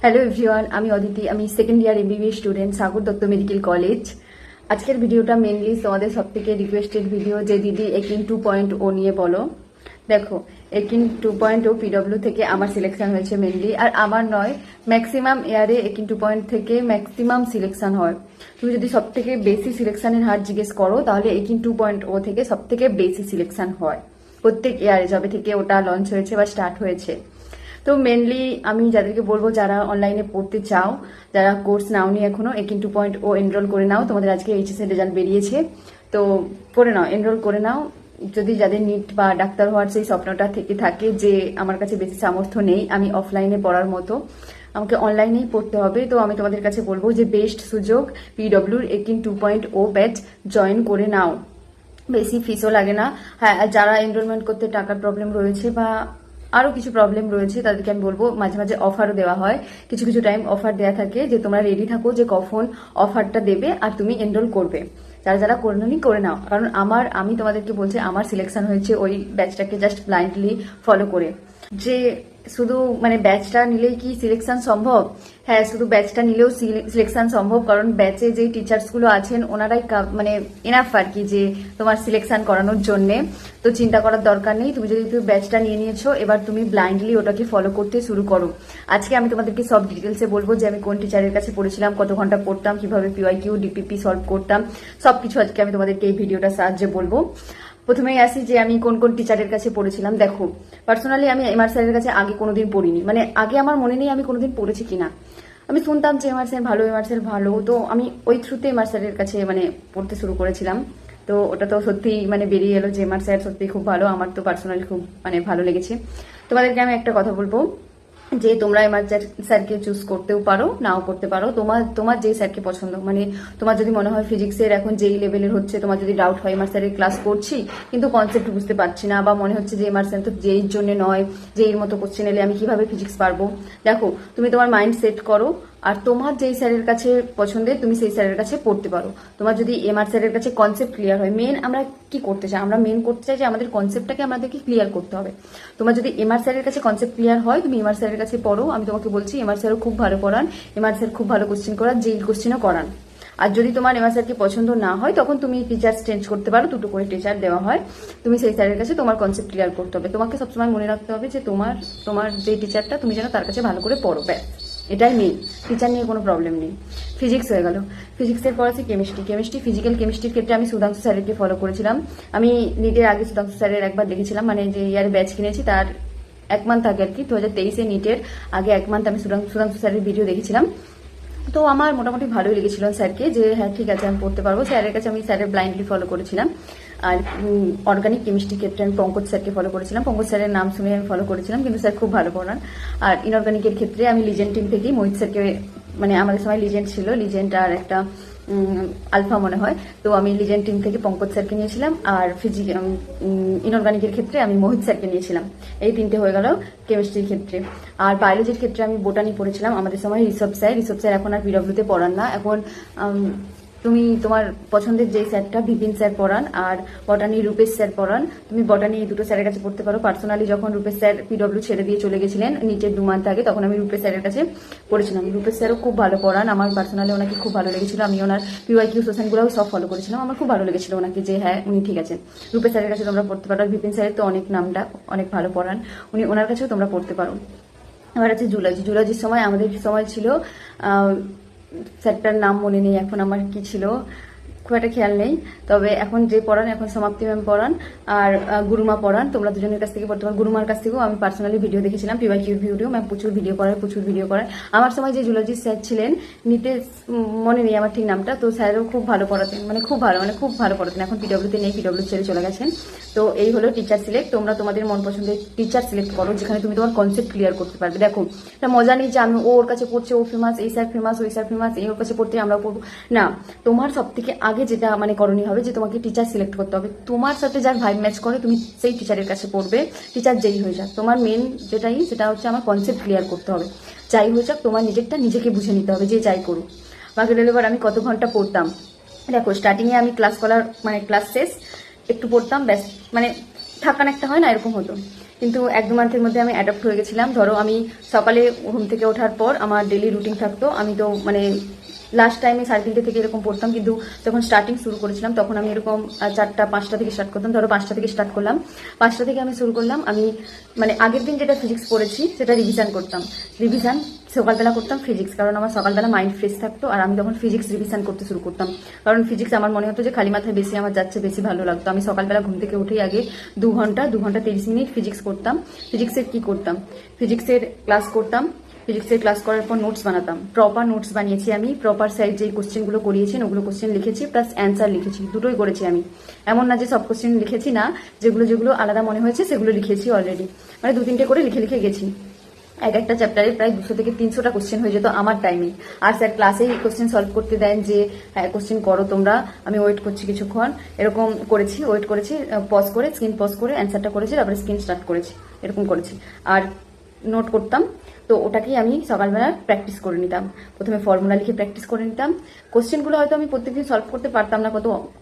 Hello everyone, আমি অদিতি। আমি second year MBBS student, Sagar Dutta medical college. আজকের ভিডিওটা মেনলি তোমাদের সব থেকে রিকোয়েস্টেড ভিডিও, যে দিদি একিন 2.0 নিয়ে বলো। দেখো, একিন 2.0 পিডব্লিউ থেকে আমার সিলেকশন হয়েছে মেনলি, আর আমার নয়, ম্যাক্সিমাম ইয়ারে একিন 2 থেকে ম্যাক্সিমাম সিলেকশন হয়। তুমি যদি সব থেকে বেশি সিলেকশনের হার জিজ্ঞেস করো, তাহলে একিন 2.0 থেকে সব থেকে বেশি সিলেকশন হয় প্রত্যেক ইয়ারে, যবে থেকে ওটা লঞ্চ হয়েছে বা স্টার্ট হয়েছে। তো মেনলি আমি যাদেরকে বলবো, যারা অনলাইনে পড়তে চাও, যারা কোর্স নাওনি এখনো, একিন 2.0 এনরোল করে নাও। তোমাদের আজকে এইচএস এর রেজাল্ট বেরিয়েছে, তো করে নাও, এনরোল করে নাও। যদি যাদের নিট বা ডাক্তার হওয়ার সেই স্বপ্নটা থেকে থাকে যে আমার কাছে বেশি সামর্থ্য নেই আমি অফলাইনে পড়ার মতো, আমাকে অনলাইনেই পড়তে হবে, তো আমি তোমাদের কাছে বলবো যে বেস্ট সুযোগ, পিডব্লিউর একিন 2.0 ব্যাচ জয়েন করে নাও। বেশি ফিসও লাগে না। হ্যাঁ, যারা এনরোলমেন্ট করতে টাকার প্রবলেম রয়েছে বা আরো কিছু প্রবলেম রয়েছে, তাদেরকে আমি বলবো মাঝে মাঝে অফারও দেওয়া হয়, কিছু কিছু টাইম অফার দেওয়া থাকে, যে তোমরা রেডি থাকো যে কখন অফারটা দেবে আর তুমি এনরোল করবে। যারা যারা করে করে নাও, কারণ আমি তোমাদেরকে বলছি আমার সিলেকশন হয়েছে ওই ব্যাচটাকে জাস্ট ব্লাইন্ডলি ফলো করে। যে শুধু মানে ব্যাচটা নিলেই কি সিলেকশন সম্ভব? হ্যাঁ, শুধু ব্যাচটা নিলেও সিলেকশন সম্ভব, কারণ ব্যাচে যে টিচার্স গুলো আছেন ওনারাই মানে এনাফ আর কি, যে তোমার সিলেকশন করানোর জন্য। তো চিন্তা করার দরকার নেই। তুমি যদি তুমি ব্যাচটা নিয়ে নিয়েছো, এবার তুমি ব্লাইন্ডলি ওটাকে ফলো করতে শুরু করো। আজকে আমি তোমাদেরকে সব ডিটেলসে বলবো, যে আমি কোন টিচারের কাছে পড়েছিলাম, কত ঘন্টা পড়তাম, কিভাবে পিওয়াইকিউ ডিপিপি সলভ করতাম, সবকিছু আজকে আমি তোমাদেরকে এই ভিডিওটার সাহায্যে বলবো। প্রথমেই আসি যে আমি কোন কোন টিচারের কাছে পড়েছিলাম। দেখো, পার্সোনালি আমি এমআর স্যারের কাছে আগে কোনোদিন পড়িনি, মানে আগে আমার মনে নেই আমি কোনোদিন পড়েছি কিনা। আমি শুনতাম যে এমআর স্যার ভালো, এমআর স্যার ভালো, তো আমি ওই থ্রুতে এমআর স্যারের কাছে মানে পড়তে শুরু করেছিলাম। তো ওটা তো সত্যি মানে বেরিয়ে এলো যে এমআর স্যার সত্যি খুব ভালো, আমার তো পার্সোনালি খুব মানে ভালো লেগেছে। তোমাদেরকে আমি একটা কথা বলবো, যে তোমরা এমআর স্যারকে চুজ করতেও পারো, নাও করতে পারো। তোমার তোমার যে স্যারকে পছন্দ, মানে তোমার যদি মনে হয় ফিজিক্সের এখন যেই লেভেলের হচ্ছে, তোমার যদি ডাউট হয় এমআর স্যারের ক্লাস করছি কিন্তু কনসেপ্ট বুঝতে পারছি না, বা মনে হচ্ছে যে এমআর স্যার তো যেই জন্য নয়, যে এর মতো কোশ্চেন এলে আমি কিভাবে ফিজিক্স পারবো। দেখো, তুমি তোমার মাইন্ড সেট করো, আর তোমার যেই স্যারের কাছে পছন্দের তুমি সেই স্যারের কাছে পড়তে পারো। তোমার যদি এমআর স্যারের কাছে কনসেপ্ট ক্লিয়ার হয়, মেন আমরা কি করতে চাই, আমরা মেন করতে চাই যে আমাদের কনসেপ্টটাকে আমাদেরকে ক্লিয়ার করতে হবে। তোমার যদি এমআর স্যারের কাছে কনসেপ্ট ক্লিয়ার হয়, তুমি এমআর স্যারের কাছে পড়ো। আমি তোমাকে বলছি, এমআর স্যারও খুব ভালো পড়ান, এমআর স্যার খুব ভালো কোশ্চেন করান, যেই কোশ্চেনও করান। আর যদি তোমার এমআর স্যারকে পছন্দ না হয়, তখন তুমি টিচার চেঞ্জ করতে পারো, দুটো করে টিচার দেওয়া হয়। তুমি সেই স্যারের কাছে তোমার কনসেপ্ট ক্লিয়ার করতে হবে। তোমাকে সবসময় মনে রাখতে হবে যে তোমার তোমার যে টিচারটা, তুমি যেন তার কাছে ভালো করে পড়ো, ব্যাস এটাই মেন। টিচার নিয়ে কোনো প্রবলেম নেই। ফিজিক্স হয়ে গেল, ফিজিক্সের পর আছে কেমিস্ট্রি, ফিজিক্যাল কেমিস্ট্রির ক্ষেত্রে আমি সুধাংশু স্যারকে ফলো করেছিলাম। আমি নিটের আগে সুধাংশু স্যারের একবার দেখেছিলাম, মানে যে ইয়ারে ব্যাচ কিনেছি তার 1 মান্থ আগে আর কি, 2023-এ নিটের আগে 1 মান্থ আমি সুধাংশু স্যারের ভিডিও দেখেছিলাম। তো আমার মোটামুটি ভালোই লেগেছিল স্যারকে, যে হ্যাঁ ঠিক আছে আমি পড়তে পারবো। স্যারের কাছে আমি স্যারের ব্লাইন্ডলি ফলো করেছিলাম। আর অর্গানিক কেমিস্ট্রির ক্ষেত্রে আমি পঙ্কজ স্যারকে ফলো করেছিলাম, পঙ্কজ স্যারের নাম শুনে আমি ফলো করেছিলাম, কিন্তু স্যার খুব ভালো পড়ান। আর ইনঅর্গানিকের ক্ষেত্রে আমি লিজেন্ড টিম থেকেই মোহিত স্যারকে, মানে আমাদের সময় লিজেন্ড ছিল, লিজেন্ড আর একটা আলফা মনে হয়, তো আমি লিজেন্ড টিম থেকে পঙ্কজ স্যারকে নিয়েছিলাম। আর ইনঅর্গানিকের ক্ষেত্রে আমি মোহিত স্যারকে নিয়েছিলাম। এই তিনটে হয়ে গেল কেমিস্ট্রির ক্ষেত্রে। আর বায়োলজির ক্ষেত্রে আমি বোটানি পড়েছিলাম, আমাদের সময় ঋষভ স্যার এখন আর পিডব্লিউতে পড়ান না। এখন তুমি তোমার পছন্দের যে স্যারটা, বিপিন স্যার পড়ান, আর বটানি রূপেশ স্যার পড়ান। তুমি বটানি এই দুটো স্যারের কাছে পড়তে পারো। পার্সোনালি যখন রূপেশ স্যার পিডব্লিউ ছেড়ে দিয়ে চলে গেছিলেন নিচের 2 মান্থ আগে, তখন আমি রূপেশ স্যারের কাছে পড়েছিলাম। রূপেশ স্যারও খুব ভালো পড়ান, আমার পার্সোনালি ওনাকে খুব ভালো লেগেছিল। আমি ওনার পিওয়াইকিউ সেশনগুলোও সব ফলো করেছিলাম, আমার খুব ভালো লেগেছিল ওনাকে, যে হ্যাঁ উনি ঠিক আছেন। রূপেশ স্যারের কাছে তোমরা পড়তে পারো। আর বিপিন স্যারের তো অনেক নামটা, অনেক ভালো পড়ান উনি, ওনার কাছেও তোমরা পড়তে পারো। এবার আছে জুলজির সময় আমাদের সময় ছিল, স্যারটার নাম মনে নেই এখন আমার, কি ছিল খুব একটা খেয়াল নেই, তবে এখন যে পড়ান, এখন সমাপ্তি ম্যাম পড়ান, আর গুরুমা পড়ান। তোমরা দুজনের কাছ থেকে পড়তে পারো। গুরুমার কাছ থেকেও আমি পার্সোনালি ভিডিও দেখেছিলাম, পিওয়াইকিউ ভিডিও, ম্যাম প্রচুর ভিডিও করায়। আমার সময় যে জুলজি স্যার ছিলেন, নিতে মনে নেই আমার ঠিক নামটা, তো স্যারও খুব ভালো পড়াতেন, মানে খুব ভালো পড়াতেন। এখন পিডব্লিউতে নেই, পিডব্লিউ ছেড়ে চলে গেছেন। তো এই হলো টিচার সিলেক্ট। তোমরা তোমাদের মন পছন্দের টিচার সিলেক্ট করো, যেখানে তুমি তোমার কনসেপ্ট ক্লিয়ার করতে পারবে। দেখো, এটা মজা নেই যে আমি ওর কাছে পড়ছে, ও ফেমাস, এই স্যার ফেমাস, ওই স্যার ফেমাস, এই ওর কাছে পড়তে আমরাও পড়বো না। তোমার সব থেকে আগে যেটা মানে করণীয় হবে, যে তোমাকে টিচার সিলেক্ট করতে হবে। তোমার সাথে যার ভাইব ম্যাচ করে তুমি সেই টিচারের কাছে পড়বে, টিচার যেই হয়ে যাক। তোমার মেন সেটা হচ্ছে আমার কনসেপ্ট ক্লিয়ার করতে হবে। যাই হয়ে যাক, তোমার নিজেরটা নিজেকে বুঝে নিতে হবে, যে যাই করুক। বাকি এবার আমি কত ঘন্টা পড়তাম। দেখো, স্টার্টিংয়ে আমি ক্লাস শেষ একটু পড়তাম, ব্যাস, মানে থাকান একটা হয় না, এরকম হতো। কিন্তু 1-2 মান্থের মধ্যে আমি অ্যাডাপ্ট হয়ে গেছিলাম। ধরো আমি সকালে ঘুম থেকে ওঠার পর আমার ডেলি রুটিন থাকতো, আমি তো মানে লাস্ট টাইমে 3:30 থেকে এরকম পড়তাম, কিন্তু যখন স্টার্টিং শুরু করেছিলাম তখন আমি এরকম 4টা-5টা থেকে স্টার্ট করতাম। ধরো 5টা থেকে স্টার্ট করলাম, 5টা থেকে আমি শুরু করলাম। আমি মানে আগের দিন যেটা ফিজিক্স পড়েছি সেটা রিভিশন করতাম। রিভিশন সকালবেলা করতাম ফিজিক্স, কারণ আমার সকালবেলা মাইন্ড ফ্রেশ থাকতো। আর আমি তখন ফিজিক্স রিভিশন করতে শুরু করতাম, কারণ ফিজিক্স আমার মনে হতো যে খালি মাথায় বেশি আমার যাচ্ছে, বেশি ভালো লাগতো। আমি সকালবেলা ঘুম থেকে উঠেই আগে 2 ঘন্টা 30 মিনিট ফিজিক্স করতাম। ফিজিক্সের কি করতাম, ফিজিক্সের ক্লাস করতাম। ফিজিক্সের ক্লাস করার পর নোটস বানাতাম। প্রপার নোটস বানিয়েছি আমি, প্রপার স্যার যে কোশ্চেনগুলো করিয়েছেন ওগুলো কোশ্চেন লিখেছি, প্লাস অ্যান্সার লিখেছি, দুটোই করেছি আমি। এমন না যে সব কোশ্চেন লিখেছি না, যেগুলো যেগুলো আলাদা মনে হয়েছে সেগুলো লিখেছি অলরেডি, মানে 2-3টে করে লিখে লিখে গেছি। একটা চ্যাপ্টারে প্রায় 200 থেকে 300টা কোশ্চেন হয়ে যেত আমার টাইমে। আর স্যার ক্লাসেই কোশ্চেন সলভ করতে দেন যে হ্যাঁ কোশ্চেন করো তোমরা, আমি ওয়েট করছি কিছুক্ষণ, এরকম করেছি, ওয়েট করেছি, পজ করে স্ক্রিন পজ করে অ্যান্সারটা করেছি, তারপরে স্ক্রিন স্টার্ট করেছি, এরকম করেছি। আর নোট করতাম, তো ওটাকেই আমি সকালবেলা প্র্যাকটিস করে নিতাম। প্রথমে ফর্মুলা লিখে প্র্যাকটিস করে নিতাম। কোশ্চেনগুলো হয়তো আমি প্রত্যেকদিন সলভ করতে পারতাম না,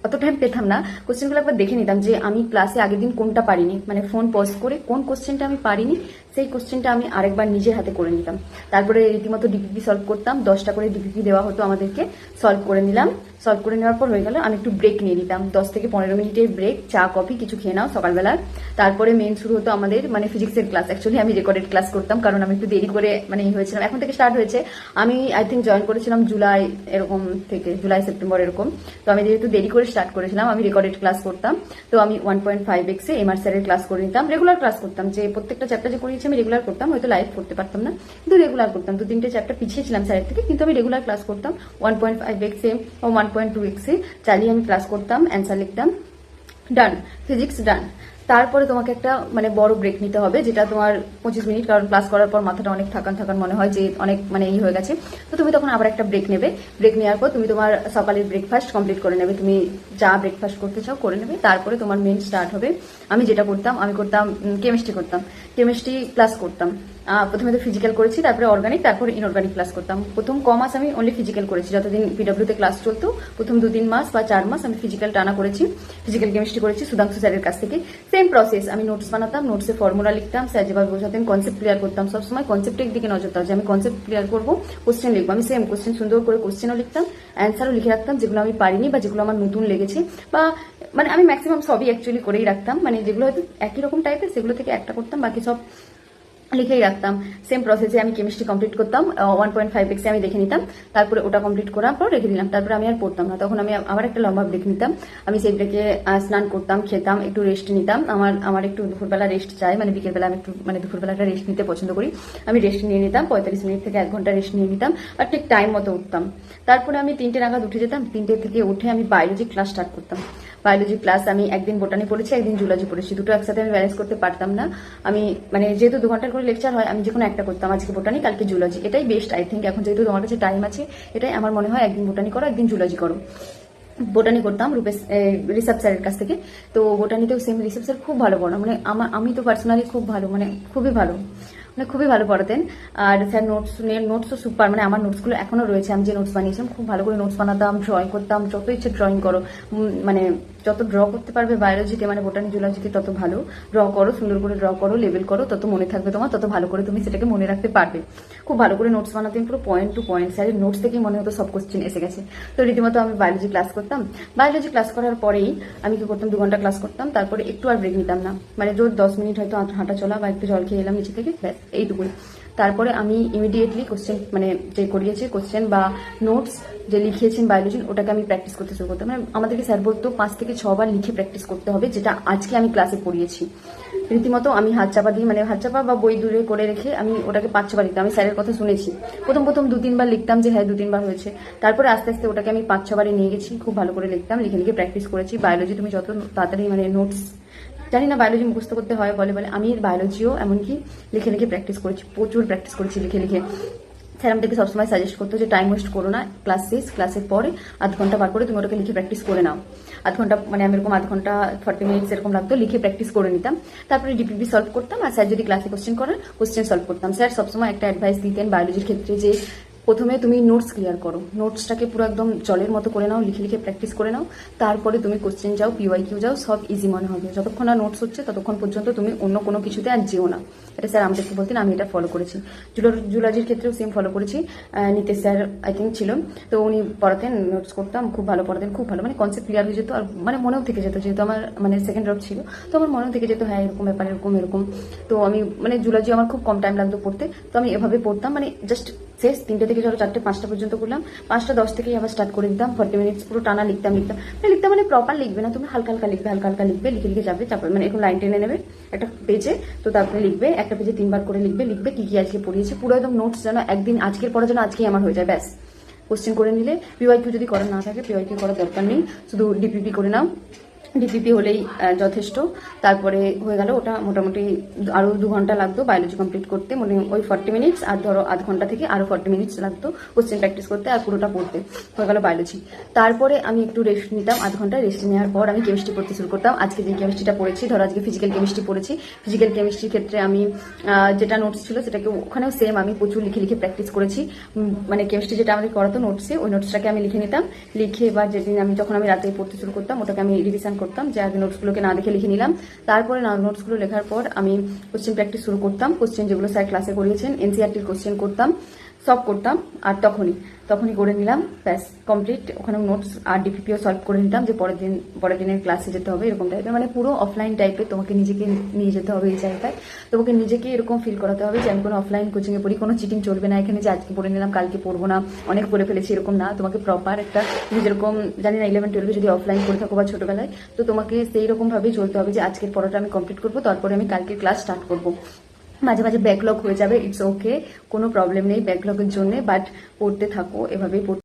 অত টাইম পেতাম না। কোশ্চেনগুলো একবার দেখে নিতাম যে আমি ক্লাসে আগের দিন কোনটা পারিনি, মানে ফোন পজ করে কোন কোশ্চেনটা আমি পারিনি সেই কোশ্চেনটা আমি আরেকবার নিজের হাতে করে নিতাম। তারপরে রীতিমতো ডিপিপি সলভ করতাম, 10টা করে ডিপিপি দেওয়া হতো আমাদেরকে, সলভ করে নিলাম। সলভ করে নেওয়ার পর হয়ে গেল, আমি একটু ব্রেক নিয়ে নিতাম, 10 থেকে 15 মিনিটের ব্রেক, চা কফি কিছু খেয়ে নাও সকালবেলা। তারপরে মেন শুরু হতো আমাদের মানে ফিজিক্সের ক্লাস। অ্যাকচুয়ালি আমি রেকর্ডেড ক্লাস করতাম, কারণ আমি একটু দেরি করে মানে হয়েছিলাম, এখন থেকে স্টার্ট হয়েছে। আমি আই থিঙ্ক জয়েন করেছিলাম জুলাই এরকম থেকে, জুলাই সেপ্টেম্বর এরকম। তো আমি যেহেতু দেরি করে স্টার্ট করেছিলাম, আমি রেকর্ডেড ক্লাস করতাম। তো আমি 1.5x এ এমআর স্যারের ক্লাস করে নিতাম। রেগুলার ক্লাস করতাম, যে প্রত্যেকটা চ্যাপ্টার যে করিয়েছি আমি রেগুলার করতাম, হয়তো লাইভ করতে পারতাম না কিন্তু রেগুলার করতাম। 2-3টে চ্যাপ্টার পিছিয়ে ছিলাম স্যারের থেকে, কিন্তু আমি রেগুলার ক্লাস করতাম। 1.5x এ ও 1.2x এ চালিয়ে আমি ক্লাস করতাম, অ্যান্সার লিখতাম। ডান, ফিজিক্স ডান। তারপরে তোমাকে একটা মানে বড় ব্রেক নিতে হবে, যেটা তোমার 25 মিনিট, কারণ ক্লাস করার পর মাথাটা অনেক থাকান থাকান মনে হয় যে অনেক মানে হয়ে গেছে। তো তুমি তখন আবার একটা ব্রেক নেবে। ব্রেক নেওয়ার পর তুমি তোমার সকালের ব্রেকফাস্ট কমপ্লিট করে নেবে, তুমি যা ব্রেকফাস্ট করতে চাও করে নেবে। তারপরে তোমার মেন স্টার্ট হবে। আমি যেটা করতাম, আমি করতাম কেমিস্ট্রি করতাম, কেমিস্ট্রি ক্লাস করতাম। প্রথমে তো ফিজিক্যাল করেছি, তারপরে অর্গানিক, তারপরে ইনঅর্গানিক ক্লাস করতাম। প্রথম মাস আমি অনলি ফিজিক্যাল করেছি, যতদিন পিডব্লিউতে ক্লাস চলতো প্রথম 2-3 মাস বা 4 মাস আমি ফিজিক্যাল টানা করেছি। ফিজিক্যাল কেমিস্ট্রি করেছি সুধাংশু স্যারের কাছ থেকে। সেম প্রসেস, আমি নোটস বানাতাম, নোটসে ফর্মুলা লিখতাম, স্যার যেভাবে বোঝাতেন কনসেপ্ট ক্লিয়ার করতাম। সবসময় কনসেপ্টের দিকে নজর দাও যে আমি কনসেপ্ট ক্লিয়ার করবো, কোশ্চেন লিখবো। আমি সেম কোশ্চেন সুন্দর করে কোশ্চেনও লিখতাম, অ্যান্সারও লিখে রাখতাম, যেগুলো আমি পারিনি বা যেগুলো আমার নতুন লেগেছে, বা মানে আমি ম্যাক্সিমাম সবই অ্যাকচুয়ালি করেই রাখতাম। মানে যেগুলো হয়তো একই রকম টাইপের সেগুলো থেকে একটা করতাম, বাকি সব লিখেই রাখতাম। সেম প্রসেসে আমি কেমিস্ট্রি কমপ্লিট করতাম, 1.5x এ আমি দেখে নিতাম, তারপরে ওটা কমপ্লিট করার পর রেখে দিলাম। তারপরে আমি আর পড়তাম না, তখন আমি আবার একটা লম্বা ব্রেক নিতাম। আমি সেই ব্রেকে স্নান করতাম, খেতাম, একটু রেস্ট নিতাম। আমার একটু দুপুরবেলা রেস্ট চাই, মানে বিকেলবেলা আমি একটু মানে দুপুরবেলাটা রেস্ট নিতে পছন্দ করি। আমি রেস্ট নিয়ে নিতাম, 45 মিনিট থেকে 1 ঘন্টা রেস্ট নিয়ে নিতাম, আর ঠিক টাইম মতো উঠতাম। তারপরে আমি 3টে নাগাদ উঠে যেতাম। 3টে থেকে উঠে আমি বায়োলজি ক্লাস স্টার্ট করতাম। বায়োলজি ক্লাস আমি একদিন বোটানি পড়েছি, একদিন জুলজি পড়েছি, দুটো একসাথে আমি ব্যালেন্স করতে পারতাম না। আমি মানে যেহেতু 2 ঘন্টার করে লেকচার হয়, আমি যেকোনো একটা করতাম, আজকে বোটানি কালকে জুলজি, এটাই বেস্ট আই থিঙ্ক। এখন যেহেতু তোমার কাছে টাইম আছে, এটাই আমার মনে হয়, একদিন বোটানি করো, একদিন জুলজি করো। বোটানি করতাম ঋষভ স্যারের কাছ থেকে। তো বোটানিতেও সেম, ঋষভ স্যার খুব ভালো পড়া, মানে আমি তো পার্সোনালি খুব ভালো, মানে খুবই ভালো, মানে খুবই ভালো পড়াতেন। আর স্যার নোটসও সুপার, মানে আমার নোটসগুলো এখনো রয়েছে, আমি যে নোটস বানিয়েছিলাম খুব ভালো করে নোটস বানাতাম, ড্রয়িং করতাম, যত ইচ্ছে ড্রয়িং করো, মানে যত ড্র করতে পারবে বায়োলজিতে মানে বোটানি জুলজিতে তত ভালো। ড্র করো, সুন্দর করে ড্র করো, লেবেল করো, তত মনে থাকবে তোমার, তত ভালো করে তুমি সেটাকে মনে রাখতে পারবে। খুব ভালো করে নোটস বানাতেন, পুরো পয়েন্ট টু পয়েন্ট, স্যারের নোটস থেকেই মনে হতো সব কোশ্চেন এসে গেছে। তো রীতিমতো আমি বায়োলজি ক্লাস করতাম। বায়োলজি ক্লাস করার পরেই আমি কি করতাম, 2 ঘন্টা ক্লাস করতাম, তারপরে একটু আর ব্রেক নিতাম না, মানে রোজ 10 মিনিট হয়তো হাঁটা চলা বা একটু জল খেয়ে এলাম নিচে থেকে, ব্যাস এইটুকুই। তারপরে আমি ইমিডিয়েটলি কোশ্চেন মানে যে করিয়েছে কোশ্চেন বা নোটস যে লিখিয়েছেন বায়োলজি, ওটাকে আমি প্র্যাকটিস করতে শুরু করতাম। মানে আমাদেরকে স্যার বলতো 5 থেকে 6 বার লিখে প্র্যাকটিস করতে হবে, যেটা আজকে আমি ক্লাসে পড়িয়েছি। রীতিমতো আমি হাত চাপা দিই, মানে হাত চাপা বা বই দূরে করে রেখে আমি ওটাকে 5-6 বার লিখতাম। আমি স্যারের কথা শুনেছি, প্রথম 2-3 বার লিখতাম যে হ্যাঁ 2-3 বার হয়েছে, তারপরে আস্তে আস্তে ওটাকে আমি 5-6 বারে নিয়ে গেছি। খুব ভালো করে লিখতাম, লিখে লিখে প্র্যাকটিস করেছি। বায়োলজি তুমি যত তাড়াতাড়ি মানে নোটস, জানি না বায়োলজি মুখস্থ করতে হয় বলে আমি বায়োলজিও এমনকি লিখে লিখে প্র্যাকটিস করেছি, প্রচুর প্র্যাকটিস করেছি লিখে লিখে। স্যার আমাদেরকে সবসময় সাজেস্ট করতো যে টাইম ওয়েস্ট করো না, ক্লাস শেষ, ক্লাসের পরে আধ ঘন্টা বার করে তুমি ওটাকে লিখে প্র্যাকটিস করে নাও। আধ ঘন্টা মানে আমি এরকম আধ ঘন্টা 40 মিনিটস এরকম লাগতো, লিখে প্র্যাকটিস করে নিতাম। তারপরে ডিপিপি সলভ করতাম, আর স্যার যদি ক্লাসে কোশ্চেন করেন কোশ্চেন সলভ করতাম। স্যার সবসময় একটা অ্যাডভাইস দিতেন বায়োলজির ক্ষেত্রে, যে প্রথমে তুমি নোটস ক্লিয়ার করো, নোটসটাকে পুরো একদম জলের মতো করে নাও, লিখে লিখে প্র্যাকটিস করে নাও। তারপরে তুমি কোশ্চেন যাও, PYQ যাও, সব ইজি মনে হবে। যতক্ষণ না নোটস হচ্ছে ততক্ষণ পর্যন্ত তুমি অন্য কোনো কিছুতে আর যেও না। এটা স্যার আমাদেরকে বলতেন, আমি এটা ফলো করেছি। জুলজির ক্ষেত্রেও সেম ফলো করেছি। নিতেশ স্যার আই থিঙ্ক ছিল, তো উনি পড়াতেন, নোটস করতাম, খুব ভালো পড়াতেন, খুব ভালো, মানে কনসেপ্ট ক্লিয়ার হয়ে যেত। আর মানে মনেও থেকে যেত, যেহেতু আমার মানে সেকেন্ড ড্রপ ছিল, তো আমার মনেও থেকে যেত হ্যাঁ এরকম ব্যাপার, এরকম এরকম। তো আমি মানে জুলজি আমার খুব কম টাইম লাগতো পড়তে, তো আমি এভাবে পড়তাম, মানে জাস্ট শেষ 3টে থেকে ধরো 4টে 5টা পর্যন্ত করলাম, 5টা 10 থেকেই আবার স্টার্ট করে দিতাম। 40 মিনিটস পুরো টানা লিখতাম মানে প্রপার লিখবে না তুমি, হালকা হালকা লিখবে, হালকা হালকা লিখবে, লিখে লিখে যাবে, তারপর মানে এখন লাইন টেনে নেবে একটা পেজে, তো তারপরে লিখবে, একটা পেজে 3বার করে লিখবে কি কি আজকে পড়িয়েছে, পুরো একদম নোটস যেন একদিন আজকের পড়া যেন আজকেই আমার হয়ে যায়, ব্যাস। কোশ্চেন করে নিলে, PYQ যদি করা না থাকে PYQ করার দরকার নেই, শুধু DPP করে নাও, ডিপিপি হলেই যথেষ্ট। তারপরে হয়ে গেল ওটা। মোটামুটি আরও 2 ঘন্টা লাগতো বায়োলজি কমপ্লিট করতে, মানে ওই 40 মিনিটস, আর ধরো আধ ঘন্টা থেকে আরও 40 মিনিটস লাগতো কোশ্চেন প্র্যাকটিস করতে আর পুরোটা পড়তে। হয়ে গেল বায়োলজি। তারপরে আমি একটু রেস্ট নিতাম, আধ ঘন্টা রেস্ট নেওয়ার পর আমি কেমিস্ট্রি পড়তে শুরু করতাম। আজকে যে কেমিস্ট্রিটা পড়েছি, ধরো আজকে ফিজিক্যাল কেমিস্ট্রি পড়েছি, ফিজিক্যাল কেমিস্ট্রির ক্ষেত্রে আমি যেটা নোটস ছিল সেটাকে ওখানেও সেম আমি প্রচুর লিখে লিখে প্র্যাকটিস করেছি। মানে কেমিস্ট্রি যেটা আমাদের করাতো নোটসে, ওই নোটসটাকে আমি লিখে নিতাম, লিখে এবার যেদিন যখন আমি রাতে পড়তে শুরু করতাম ওটাকে আমি রিভিশন করতাম, যে আগে নোটসগুলোকে না দেখে লিখে নিলাম। তারপরে নোটসগুলো লেখার পর আমি কোশ্চেন প্র্যাকটিস শুরু করতাম, কোশ্চেন যেগুলো স্যার ক্লাসে করিয়েছেন NCERT-র কোশ্চেন করতাম, সব করতাম। আর তখনই করে নিলাম, ব্যাস কমপ্লিট। ওখানে নোটস আর DPPও সলভ করে নিতাম, যে পরের দিনের ক্লাসে যেতে হবে এরকম টাইপের, মানে পুরো অফলাইন টাইপের তোমাকে নিজেকে নিয়ে যেতে হবে এই জায়গায়। তোমাকে নিজেকে এরকম ফিল করাতে হবে যে আমি কোনো অফলাইন কোচিংয়ে পড়ি, কোনো চিটিং চলবে না এখানে, যে আজকে পড়ে নিলাম কালকে পড়বো না, অনেক পড়ে ফেলেছি, এরকম না। তোমাকে প্রপার একটা, তুমি যেরকম জানি না 11-12 যদি অফলাইন করে থাকো বা ছোটবেলায়, তো তোমাকে সেই রকম ভাবেই চলতে হবে যে আজকের পড়াটা আমি কমপ্লিট করবো, তারপরে আমি কালকে ক্লাস স্টার্ট করবো। মাঝে মাঝে ব্যাকলগ হয়ে যাবে, ইটস ওকে, কোনো প্রবলেম নেই ব্যাকলগের জন্য, বাট পড়তে থাকো, এভাবেই পড়তে।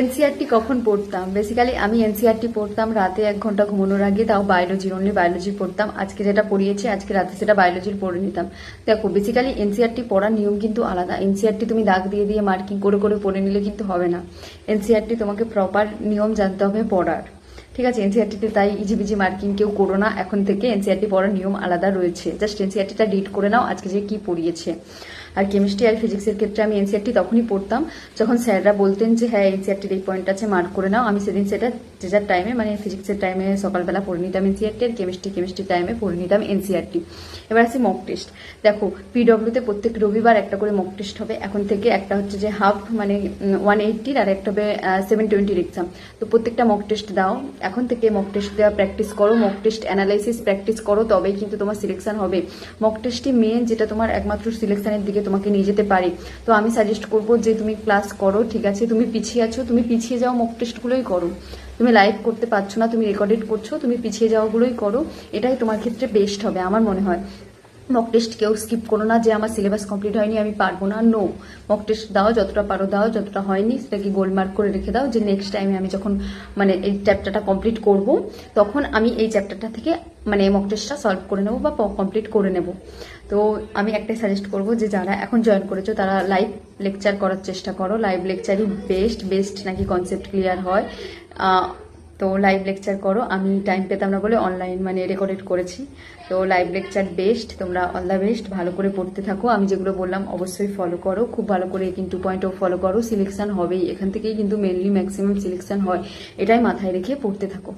NCERT কখন পড়তাম? বেসিক্যালি আমি NCERT পড়তাম রাতে 1 ঘন্টা ঘুমানোর আগে, তাও বায়োলজির, অনলি বায়োলজি পড়তাম। আজকে যেটা পড়িয়েছি আজকে রাতে সেটা বায়োলজির পড়ে নিতাম। দেখো বেসিক্যালি NCERT পড়ার নিয়ম কিন্তু আলাদা। NCERT তুমি দাগ দিয়ে দিয়ে মার্কিং করে করে পড়ে নিলে কিন্তু হবে না। NCERT তোমাকে প্রপার নিয়ম জানতে হবে পড়ার, ঠিক আছে? NCERT-তে তাই ইজিবিজি মার্কিং কেউ করো না, এখন থেকে NCERT পড়ার নিয়ম আলাদা রয়েছে। জাস্ট NCERT-টা রিড করে নাও আজকে যে কি পড়িয়েছে। আর কেমিস্ট্রি আর ফিজিক্সের ক্ষেত্রে আমি NCERT তখনই পড়তাম যখন স্যাররা বলতেন যে হ্যাঁ NCERT-র এই পয়েন্ট আছে, মার্ক করে নাও। আমি সেদিন সেটা যে যার টাইমে, মানে ফিজিক্সের টাইমে সকালবেলা পড়ে নিতাম NCERT, আর কেমিস্ট্রির টাইমে পড়ে নিতাম NCERT। এবার আছে মক টেস্ট। দেখো PW-তে প্রত্যেক রবিবার একটা করে মক টেস্ট হবে এখন থেকে। একটা হচ্ছে যে হাফ, মানে 180, আর একটা হবে 720 এক্সাম। তো প্রত্যেকটা মক টেস্ট দাও এখন থেকে, মক টেস্ট দেওয়া প্র্যাকটিস করো, মক টেস্ট অ্যানালাইসিস প্র্যাকটিস করো, তবেই কিন্তু তোমার সিলেকশন হবে। মক টেস্টই মেন, যেটা তোমার একমাত্র সিলেকশনের দিকে তোমাকে নিয়ে যেতে পারে। তো আমি সাজেস্ট করবো যে তুমি ক্লাস করো, ঠিক আছে? তুমি পিছিয়ে আছো, তুমি পিছিয়ে যাও, মক টেস্টগুলোই করো। তুমি লাইভ করতে পারছো না, তুমি রেকর্ডেড করছো, তুমি পিছিয়ে যাওয়াগুলোই করো, এটাই তোমার ক্ষেত্রে বেস্ট হবে আমার মনে হয়। মক টেস্ট কেউ স্কিপ করো না যে আমার সিলেবাস কমপ্লিট হয়নি আমি পারবো না, নো। মক টেস্ট দাও, যতটা পারো দাও, যতটা হয়নি সেটাকে গোল্ড মার্ক করে রেখে দাও, যে নেক্সট টাইমে আমি যখন মানে এই চ্যাপ্টারটা কমপ্লিট করব তখন আমি এই চ্যাপ্টারটা থেকে মানে মক টেস্টটা সলভ করে নেবো বা কমপ্লিট করে নেব। তো আমি একটাই সাজেস্ট করবো যে যারা এখন জয়েন করেছো তারা লাইভ লেকচার করার চেষ্টা করো। লাইভ লেকচারই বেস্ট নাকি কনসেপ্ট ক্লিয়ার হয়। তো লাইভ লেকচার করো। আমি টাইম পেতাম না বলে অনলাইন মানে রেকর্ডেড করেছি। তো লাইভ লেকচার বেস্ট, তোমরা অল দ্য বেস্ট, ভালো করে পড়তে থাকো। আমি যেগুলো বললাম অবশ্যই ফলো করো, খুব ভালো করে কিন্তু পয়েন্টও ফলো করো। সিলেকশন হবেই, এখান থেকেই কিন্তু মেনলি ম্যাক্সিমাম সিলেকশন হয়, এটাই মাথায় রেখে পড়তে থাকো।